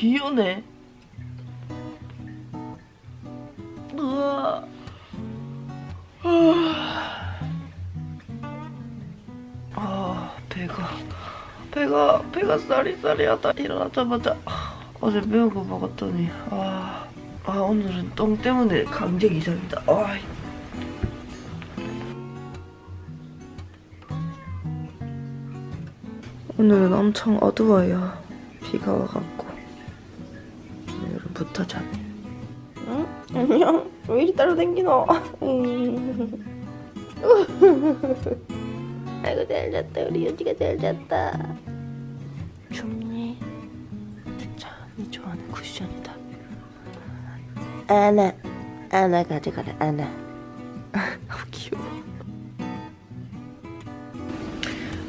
비 오네. 으아. 배가 싸리싸리하다. 일어나자마자 어제 매운 거 먹었더니 오늘은 똥 때문에 강제 기상이다. 오늘은 엄청 어두워요. 비가 와갖고. 오늘부터 자네. 응? 안녕. 왜 이리 따라다니노? 아이고 잘 잤다. 우리 윤지가 잘 잤다. 춥니? 자, 니 좋아하는 쿠션이다. 아나 가져가라. 아나. 너무 귀여워.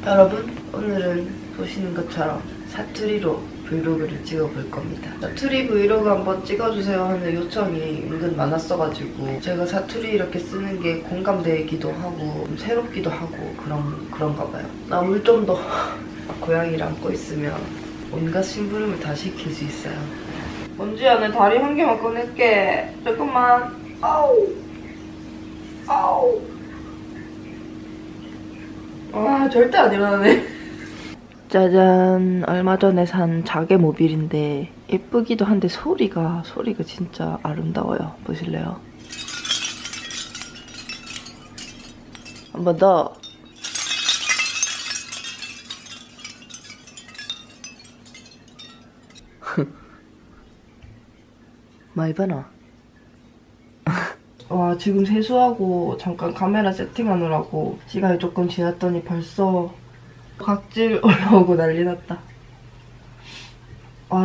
여러분, 오늘은 보시는 것처럼 사투리로 브이로그를 찍어볼 겁니다. 사투리 브이로그 한번 찍어주세요 하는 요청이 은근 많았어가지고 제가 사투리 이렇게 쓰는 게 공감되기도 하고 좀 새롭기도 하고 그런가 봐요. 나 물 좀 더. 고양이를 안고 있으면 온갖 심부름을 다 시킬 수 있어요. 먼지야, 내 다리 한 개만 꺼낼게. 잠깐만. 아우. 절대 안 일어나네. 짜잔. 얼마 전에 산 자개 모빌인데 예쁘기도 한데 소리가 진짜 아름다워요. 보실래요? 한 번 더. 많이 봐나? 와, 지금 세수하고 잠깐 카메라 세팅하느라고 시간이 조금 지났더니 벌써 각질 올라오고 난리 났다.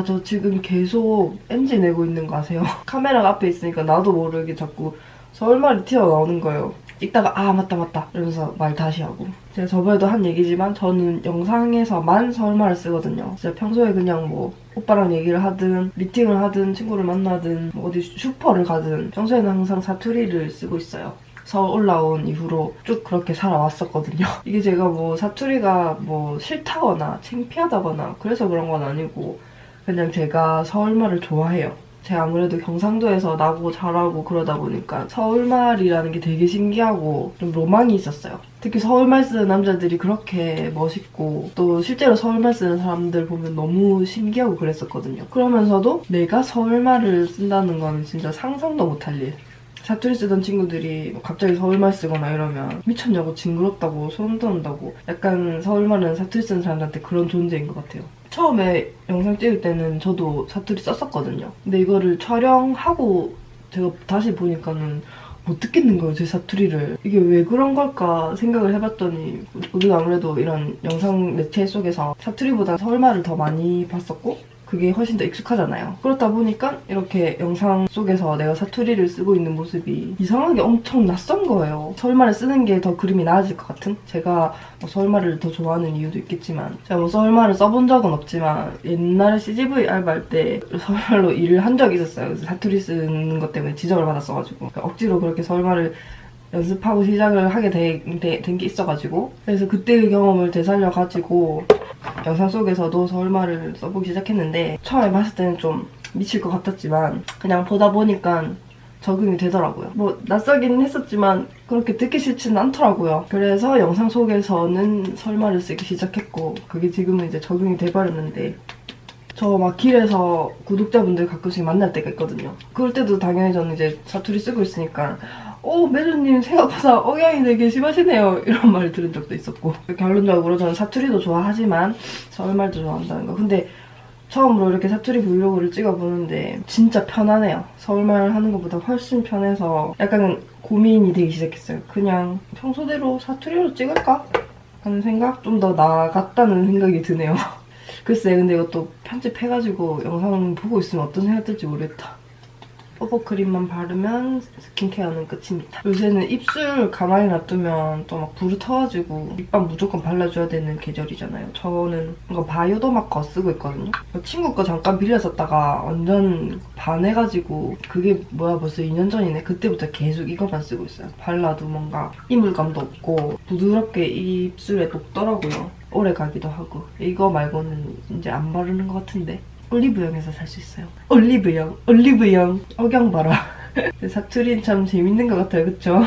저 지금 계속 NG 내고 있는 거 아세요? 카메라가 앞에 있으니까 나도 모르게 자꾸 서울말이 튀어나오는 거예요. 읽다가 맞다 이러면서 말 다시 하고. 제가 저번에도 한 얘기지만 저는 영상에서만 서울말을 쓰거든요. 진짜 평소에 그냥 뭐 오빠랑 얘기를 하든 미팅을 하든 친구를 만나든 어디 슈퍼를 가든 평소에는 항상 사투리를 쓰고 있어요. 서울 올라온 이후로 쭉 그렇게 살아왔었거든요. 이게 제가 뭐 사투리가 뭐 싫다거나 창피하다거나 그래서 그런 건 아니고 그냥 제가 서울말을 좋아해요. 제가 아무래도 경상도에서 나고 자라고 그러다 보니까 서울말이라는 게 되게 신기하고 좀 로망이 있었어요. 특히 서울말 쓰는 남자들이 그렇게 멋있고 또 실제로 서울말 쓰는 사람들 보면 너무 신기하고 그랬었거든요. 그러면서도 내가 서울말을 쓴다는 건 진짜 상상도 못할 일. 사투리 쓰던 친구들이 갑자기 서울말 쓰거나 이러면 미쳤냐고, 징그럽다고, 소름 돋는다고. 약간 서울말은 사투리 쓰는 사람들한테 그런 존재인 것 같아요. 처음에 영상 찍을 때는 저도 사투리 썼었거든요. 근데 이거를 촬영하고 제가 다시 보니까는 못 듣겠는 거예요, 제 사투리를. 이게 왜 그런 걸까 생각을 해봤더니 우리가 아무래도 이런 영상 매체 속에서 사투리보다 서울말을 더 많이 봤었고 그게 훨씬 더 익숙하잖아요. 그렇다 보니까 이렇게 영상 속에서 내가 사투리를 쓰고 있는 모습이 이상하게 엄청 낯선 거예요. 서울말을 쓰는 게 더 그림이 나아질 것 같은? 제가 뭐 서울말을 더 좋아하는 이유도 있겠지만 제가 뭐 서울말을 써본 적은 없지만 옛날에 CGV 알바할 때 서울말로 일을 한 적이 있었어요. 그래서 사투리 쓰는 것 때문에 지적을 받았어가지고 그러니까 억지로 그렇게 서울말을 연습하고 시작을 하게 된 게 있어가지고 그래서 그때의 경험을 되살려가지고 영상 속에서도 서울말을 써보기 시작했는데 처음에 봤을 때는 좀 미칠 것 같았지만 그냥 보다 보니까 적응이 되더라고요. 뭐 낯설긴 했었지만 그렇게 듣기 싫지는 않더라고요. 그래서 영상 속에서는 서울말을 쓰기 시작했고 그게 지금은 이제 적응이 돼버렸는데 저 막 길에서 구독자분들 가끔씩 만날 때가 있거든요. 그럴 때도 당연히 저는 이제 사투리 쓰고 있으니까 매주님 생각보다 억양이 되게 심하시네요. 이런 말을 들은 적도 있었고 결론적으로 저는 사투리도 좋아하지만 서울말도 좋아한다는 거. 근데 처음으로 이렇게 사투리 브이로그를 찍어보는데 진짜 편하네요. 서울말 하는 것보다 훨씬 편해서 약간 고민이 되기 시작했어요. 그냥 평소대로 사투리로 찍을까? 하는 생각? 좀 더 나아갔다는 생각이 드네요. 글쎄 근데 이것도 편집해가지고 영상 보고 있으면 어떤 생각 들지 모르겠다. 뽀뽀크림만 바르면 스킨케어는 끝입니다. 요새는 입술 가만히 놔두면 또 막 부르 터가지고 립밤 무조건 발라줘야 되는 계절이잖아요. 저는 이거 바이오더마 거 쓰고 있거든요. 친구 거 잠깐 빌렸었다가 완전 반해가지고 그게 벌써 2년 전이네. 그때부터 계속 이거만 쓰고 있어요. 발라도 뭔가 이물감도 없고 부드럽게 입술에 녹더라고요. 오래 가기도 하고. 이거 말고는 이제 안 바르는 것 같은데. 올리브영에서 살 수 있어요. 올리브영. 억양 봐라. 사투리는 참 재밌는 것 같아요, 그쵸?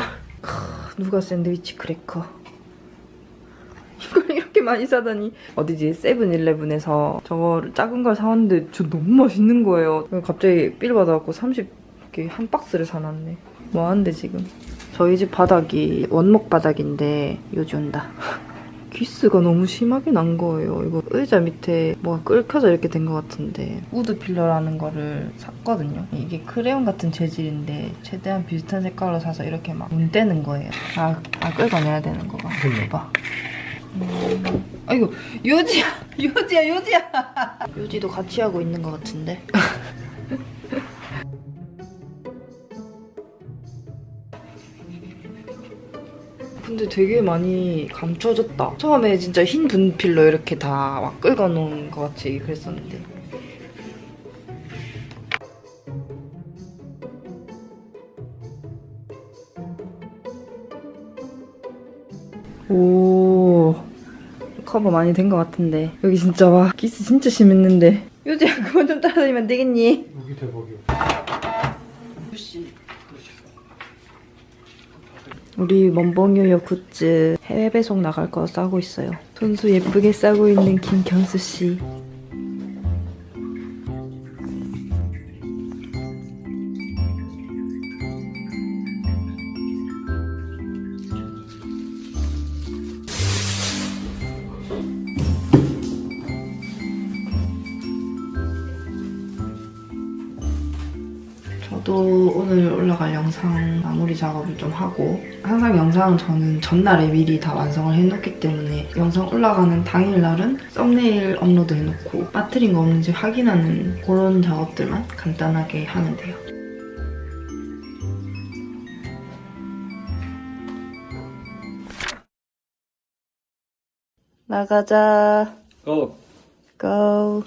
누가 샌드위치 크래커 이걸 이렇게 많이 사다니. 어디지? 세븐일레븐에서 저거를 작은 걸 사왔는데 저 너무 맛있는 거예요. 갑자기 삘 받아갖고 30개 한 박스를 사놨네. 뭐하는데 지금. 저희 집 바닥이 원목 바닥인데 요지 온다. 기스가 너무 심하게 난 거예요. 이거 의자 밑에 뭐가 끓여져 이렇게 된 것 같은데 우드 필러라는 거를 샀거든요. 이게 크레용 같은 재질인데 최대한 비슷한 색깔로 사서 이렇게 막 문대는 거예요. 긁어내야 되는 거가. 봐봐. 아이고 요지야. 요지도 같이 하고 있는 것 같은데. 근데 되게 많이 감춰졌다. 처음에 진짜 흰 분필로 이렇게 다 막 긁어놓은 것 같이 그랬었는데. 오, 커버 많이 된 것 같은데. 여기 진짜 와 기스 진짜 심했는데. 요지야 그만 좀 따라다니면 안 되겠니? 여기 대박이야. 우리 멍멍유유 굿즈 해외 배송 나갈 거 싸고 있어요. 손수 예쁘게 싸고 있는 김경수 씨. 저도 오늘 올라갈 영상 마무리 작업을 좀 하고, 항상 영상은 저는 전날에 미리 다 완성을 해놓기 때문에 영상 올라가는 당일날은 썸네일 업로드 해놓고 빠뜨린 거 없는지 확인하는 그런 작업들만 간단하게 하면 돼요. 나가자. 고! 고.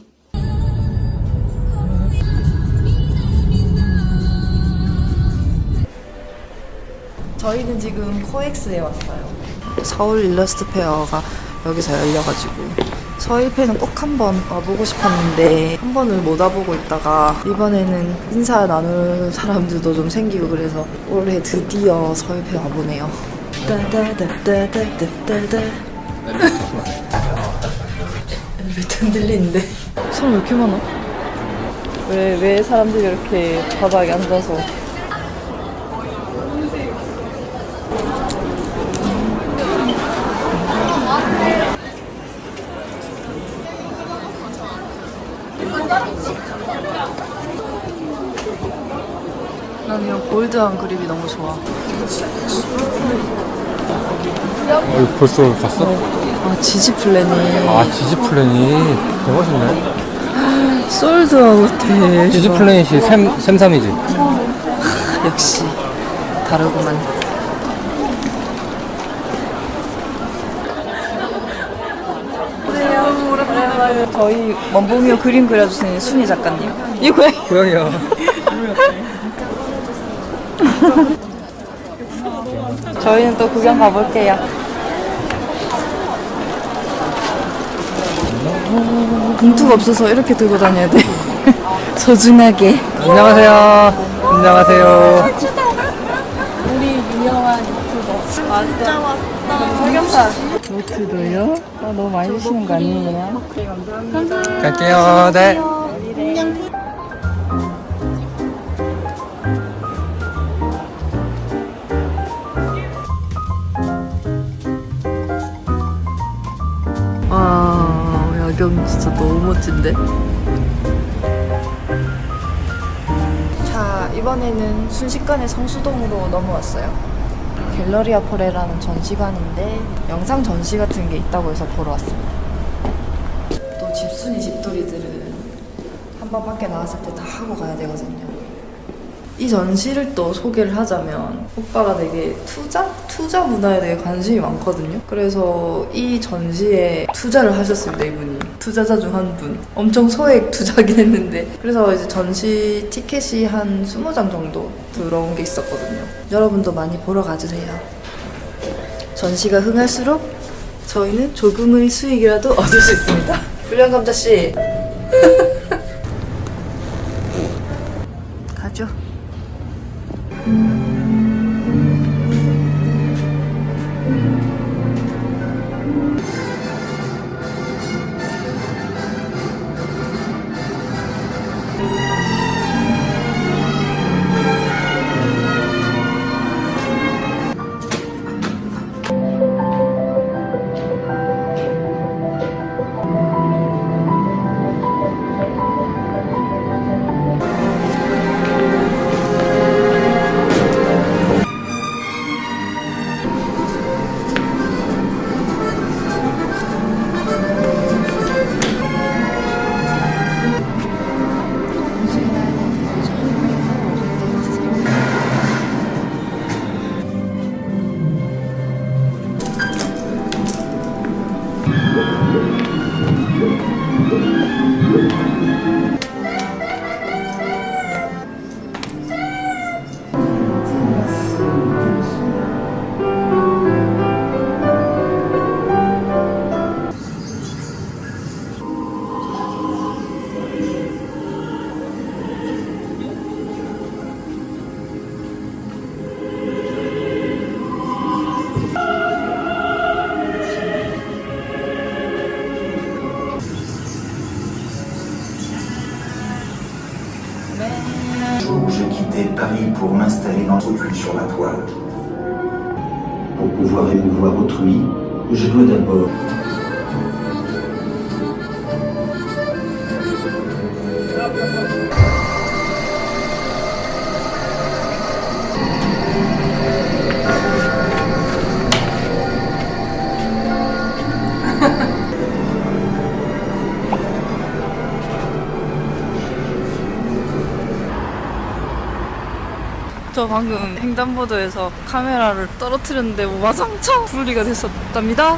저희는 지금 코엑스에 왔어요. 서울 일러스트 페어가 여기서 열려가지고 서일페는 꼭 한번 와보고 싶었는데 한 번을 못 와보고 있다가 이번에는 인사 나눌 사람들도 좀 생기고 그래서 올해 드디어 서울페 와보네요. 따다다다다다다. 엘리베이터 흔들리는데 사람 왜 이렇게 많아? 왜 사람들이 이렇게 바닥에 앉아서. 나는 이런 골드한 그립이 너무 좋아. 벌써 갔어? 아, 지지플랜이. 아, 지지플래닛. 대박이네. 솔드아웃해. 지지플래닛이 샘삼이지? 역시 다르구만. 오랜만에. 저희 멍멍이요 그림 그려주신 순희 작가님. 이 고양이야. 저희는 또 구경 가볼게요. 봉투가 없어서 이렇게 들고 다녀야 돼. 소중하게. 안녕하세요. 안녕하세요. 우리 유명한 유튜버. 맞아. 삼겹살. 노트도요? 너무 많이 주시는 거 아니에요? 갈게요. 네. 와, 야경 진짜 너무 멋진데? 자, 이번에는 순식간에 성수동으로 넘어왔어요. 갤러리아 포레라는 전시관인데 영상 전시 같은 게 있다고 해서 보러 왔습니다. 또 집순이 집돌이들은 한 번 밖에 나왔을 때 다 하고 가야 되거든요. 이 전시를 또 소개를 하자면 오빠가 되게 투자 문화에 대해 관심이 많거든요. 그래서 이 전시에 투자를 하셨습니다, 이분이. 투자자 중 한 분. 엄청 소액 투자하긴 했는데. 그래서 이제 전시 티켓이 한 20장 정도 들어온 게 있었거든요. 여러분도 많이 보러 가주세요. 전시가 흥할수록 저희는 조금의 수익이라도 얻을 수 있습니다. 불량감자씨. Où j'ai quitté Paris pour m'installer dans le sur la toile. Pour pouvoir émouvoir autrui, je dois d'abord 저 방금 횡단보도에서 카메라를 떨어뜨렸는데 와장창 분리가 됐었답니다.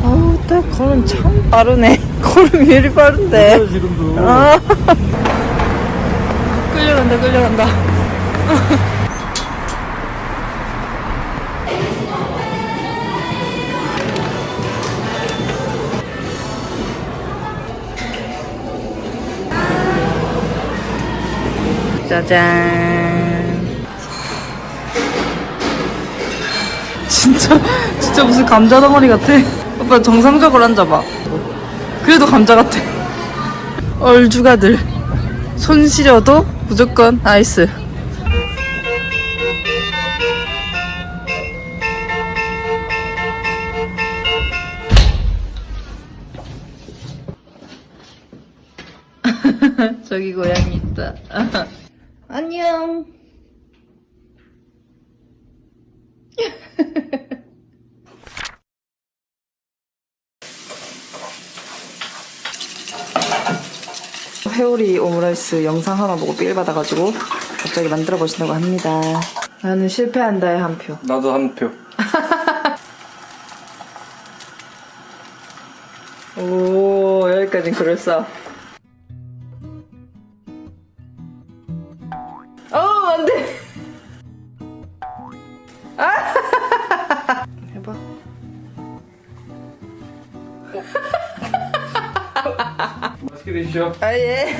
어우, 딱 걸음 참 빠르네. 걸음이 왜 이리 빠른데? 지금도. 아. 끌려간다, 끌려간다. 짜잔. 진짜 무슨 감자 덩어리 같아. 오빠 정상적으로 앉아봐. 그래도 감자 같아. 얼죽아들. 손 시려도 무조건 아이스. 저기 고양이 있다. 안녕. 회오리 오므라이스 영상 하나 보고 삘 받아가지고 갑자기 만들어 보신다고 합니다. 나는 실패한다에 한 표. 나도 한 표. 오, 여기까진 그럴싸. 안 돼. 해봐. 맛있게 드시죠. 아, 예.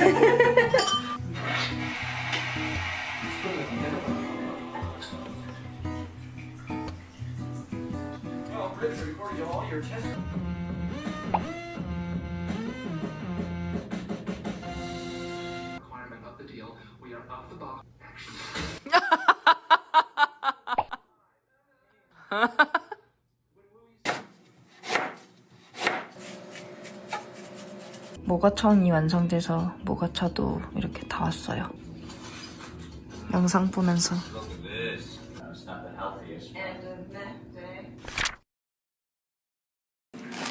모가천이 완성돼서 모가차도 이렇게 다 왔어요. 영상 보면서.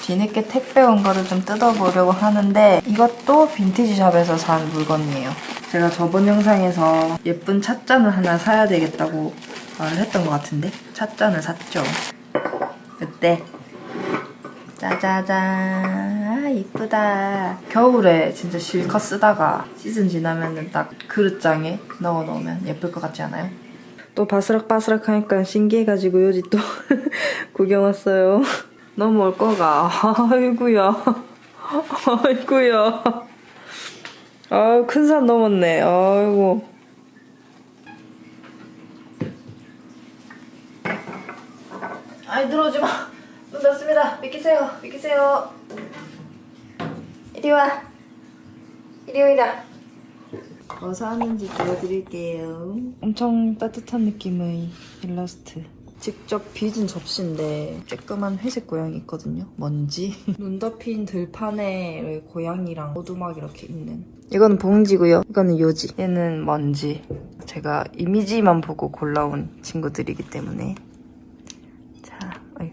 뒤늦게 택배 온 거를 좀 뜯어보려고 하는데 이것도 빈티지 샵에서 산 물건이에요. 제가 저번 영상에서 예쁜 찻잔을 하나 사야 되겠다고 말을 했던 것 같은데 찻잔을 샀죠. 그때 짜자잔, 아 이쁘다. 겨울에 진짜 실컷 쓰다가 시즌 지나면은 딱 그릇장에 넣어 놓으면 예쁠 것 같지 않아요? 또 바스락바스락 하니까 신기해가지고 요지 또 구경 왔어요. 너무 올 거가. 아이구야. 아이구야. 아유, 큰 산 넘었네. 아이고. 아이, 들어오지 마. 문 닫습니다. 비키세요. 비키세요. 이리 와. 이리 오이라. 뭐 사는지 보여드릴게요. 엄청 따뜻한 느낌의 일러스트. 직접 빚은 접시인데 쬐끄만 회색 고양이 있거든요. 먼지. 눈 덮인 들판에 고양이랑 오두막 이렇게 있는. 이거는 봉지고요. 이거는 요지. 얘는 먼지. 제가 이미지만 보고 골라온 친구들이기 때문에. 자, 어이.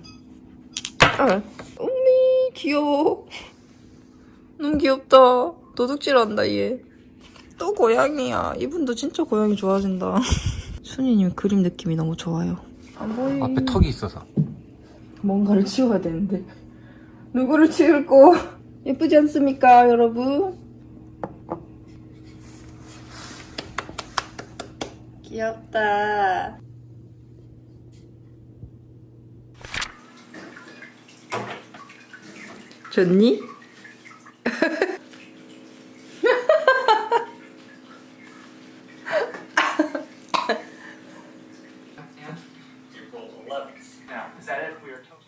언니 귀여워. 너무 귀엽다. 도둑질한다 얘. 또 고양이야. 이분도 진짜 고양이 좋아하신다. 순이님 그림 느낌이 너무 좋아요. 안 보이. 앞에 턱이 있어서. 뭔가를 치워야 되는데 누구를 치울고 예쁘지 않습니까 여러분? 귀엽다. 좋니? Now, is that it? We are toast.